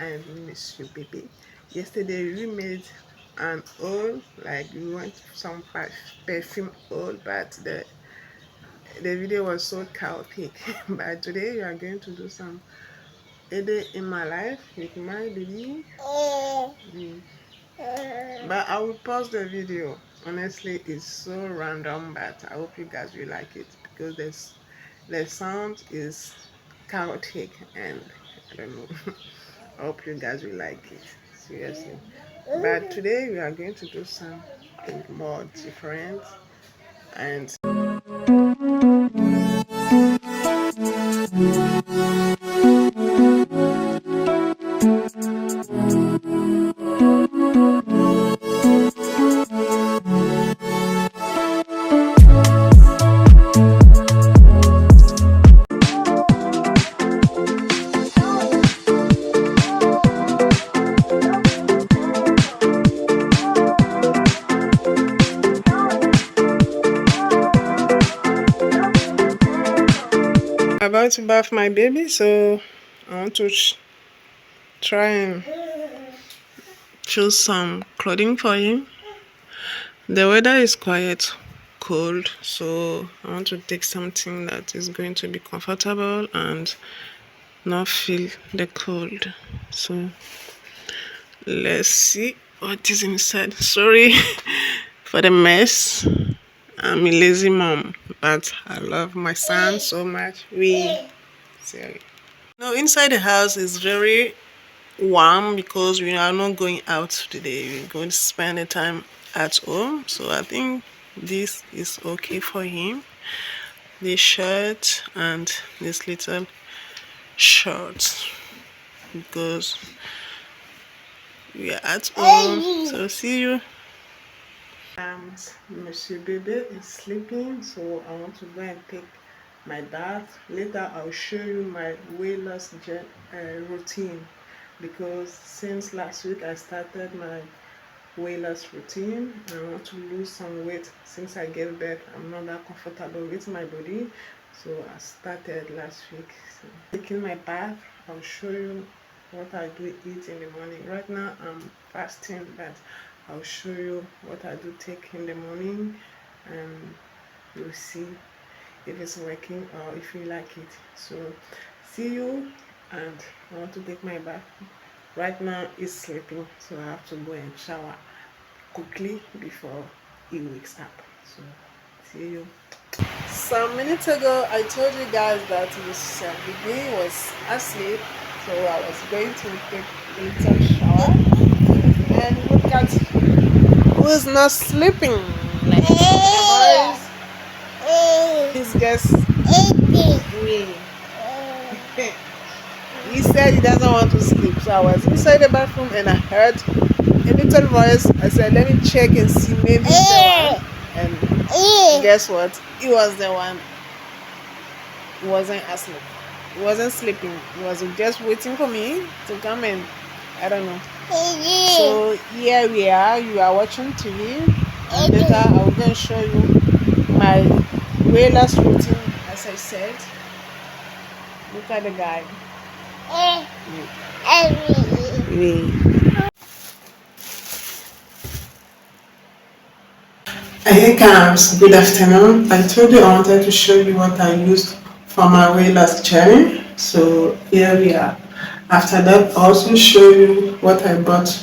and Monsieur Baby. Yesterday we made an haul, like we went some perfume haul, but the video was so chaotic. But today we are going to do some a day in my life with my baby. But I will pause the video. Honestly, it's so random, but I hope you guys will like it because the sound is chaotic and I don't know. I hope you guys will like it. Seriously. But today we are going to do something more different and about to bath my baby, so I want to try and choose some clothing for him. The weather is quite cold, so I want to take something that is going to be comfortable and not feel the cold. So let's see what is inside. Sorry for the mess. I'm a lazy mom, but I love my son so much. Sorry. No, inside the house is very warm because we are not going out today. We're going to spend the time at home. So I think this is okay for him. This shirt and this little shorts because we are at home. So see you. Monsieur Bebe is sleeping, so I want to go and take my bath. Later I'll show you my weight loss routine because since last week I started my weight loss routine. I want to lose some weight. Since I gave birth, I'm not that comfortable with my body, so I started last week. So, taking my bath, I'll show you what I do eat in the morning. Right now I'm fasting, but I'll show you what I do take in the morning and you'll see if it's working or if you like it. So see you, and I want to take my bath. Right now he's sleeping, so I have to go and shower quickly before he wakes up. So see you. Some minutes ago I told you guys that Mr. Biggie was asleep, so I was going to take a little shower, and look at who's not sleeping. Like boys, he's just me. He said he doesn't want to sleep, so I was inside the bathroom and I heard a little voice. I said, let me check and see, maybe it's the one. And guess what? He was the one. He wasn't asleep. He wasn't sleeping. He was just waiting for me to come and I don't know. So here we are. You are watching TV. And later I will go and show you my weight loss routine. As I said, look at the guy. Hey guys, good afternoon. I told you I wanted to show you what I used for my weight loss journey. So here we are. After that, I'll also show you what I bought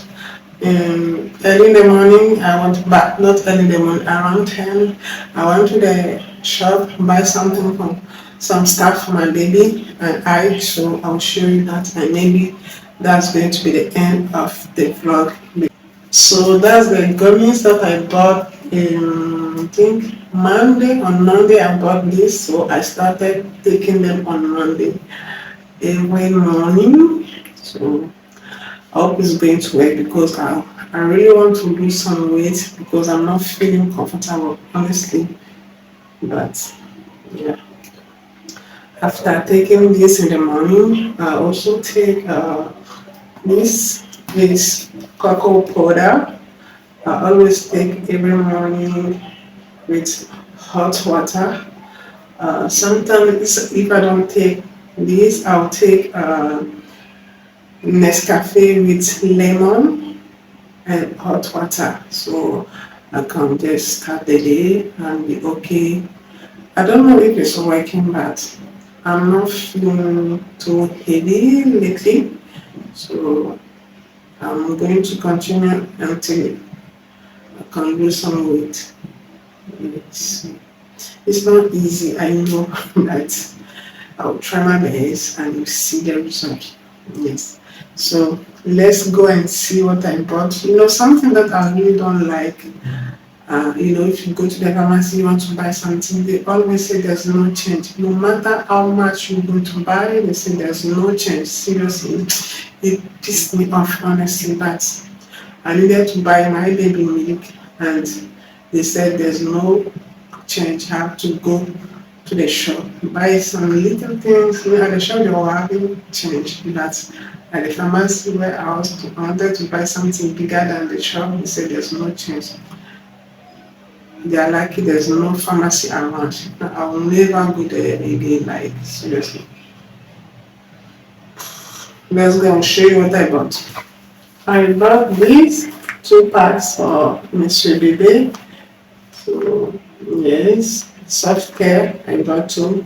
early in the morning. I went back, not early in the morning, around 10. I went to the shop, buy something from some stuff for my baby and I, so I'll show you that, and maybe that's going to be the end of the vlog. So that's the gummies that I bought I think Monday. On Monday I bought this, so I started taking them on Monday every morning. So I hope it's going to work because I really want to lose some weight because I'm not feeling comfortable, honestly. But yeah, after taking this in the morning, I also take this cocoa powder. I always take every morning with hot water. Sometimes if I don't take this, I'll take Nescafe with lemon and hot water. So I can just start the day and be okay. I don't know if it's working, but I'm not feeling too heavy lately. So I'm going to continue until I can lose some weight. It's, it's not easy, I know, but I'll try my best and you see the result. Yes. So let's go and see what I bought. Something that I really don't like. If you go to the pharmacy, you want to buy something, they always say there's no change. No matter how much you're going to buy, they say there's no change. Seriously, it pissed me off, honestly. But I needed to buy my baby milk, and they said there's no change. I have to go to the shop, buy some little things. At the shop, they were having change. But at the pharmacy where I wanted to buy something bigger than the shop, they said there's no change. They are lucky there's no pharmacy around. I will never go there again, like seriously. Let's go and show you what I bought. I bought these 2 packs for Monsieur Bebe. So yes, soft care. I got 2.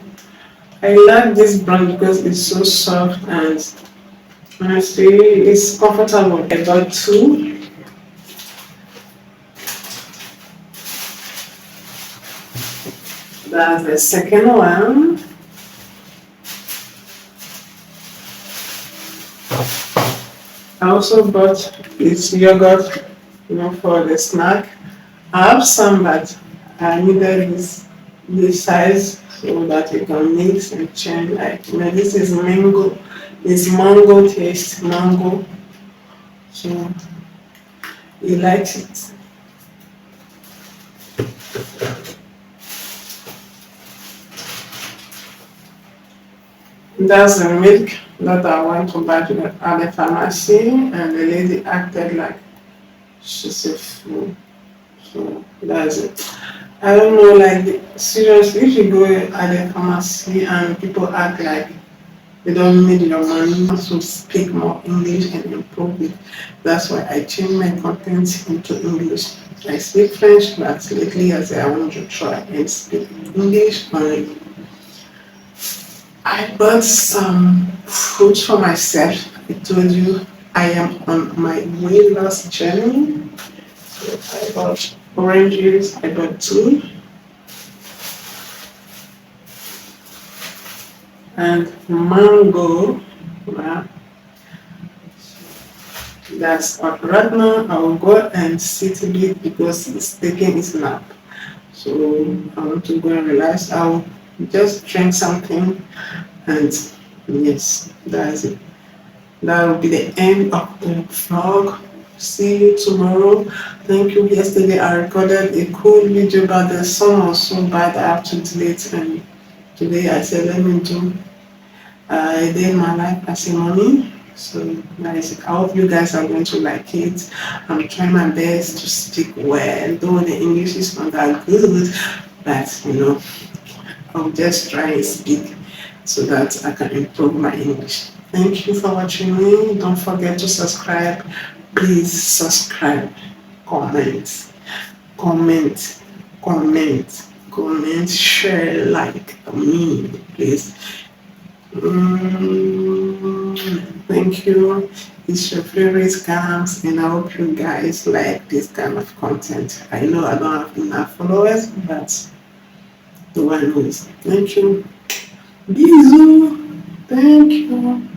I like this brand because it's so soft and honestly it's comfortable. I got 2. That's the second one. I also bought this yogurt, for the snack. I have some, but I needed this size so that you can mix and change. Like, this is mango. It's mango taste, mango. So he likes it. That's the milk that I went to buy at the pharmacy, and the lady acted like she's a fool. So that's it. I don't know, like seriously, if you go at the pharmacy and people act like they don't need your money to speak more English and improve it. That's why I changed my content into English. I speak French, but lately I said I want to try and speak English only. I bought some fruit for myself. I told you I am on my weight loss journey. So I bought oranges, I bought 2. And mango. Well, that's right now. I will go and sit a bit because it's taking its nap. So I want to go and relax. I'll just drink something, and yes, that's it. That will be the end of the vlog. See you tomorrow. Thank you. Yesterday I recorded a cool video, but the sun was so bad I have to delete, and today I said let me do a day in my life as a mommy. So guys, I hope you guys are going to like it. I'm trying my best to speak well, though the English is not that good, but I'll just try and speak so that I can improve my English. Thank you for watching me. Don't forget to subscribe. Please subscribe, comment, comment, comment, comment, share, like me, please. Thank you. It's your favorite Cams, and I hope you guys like this kind of content. I know I don't have enough followers, but the one knows. Thank you. Bisous. Thank you.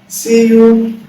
See you.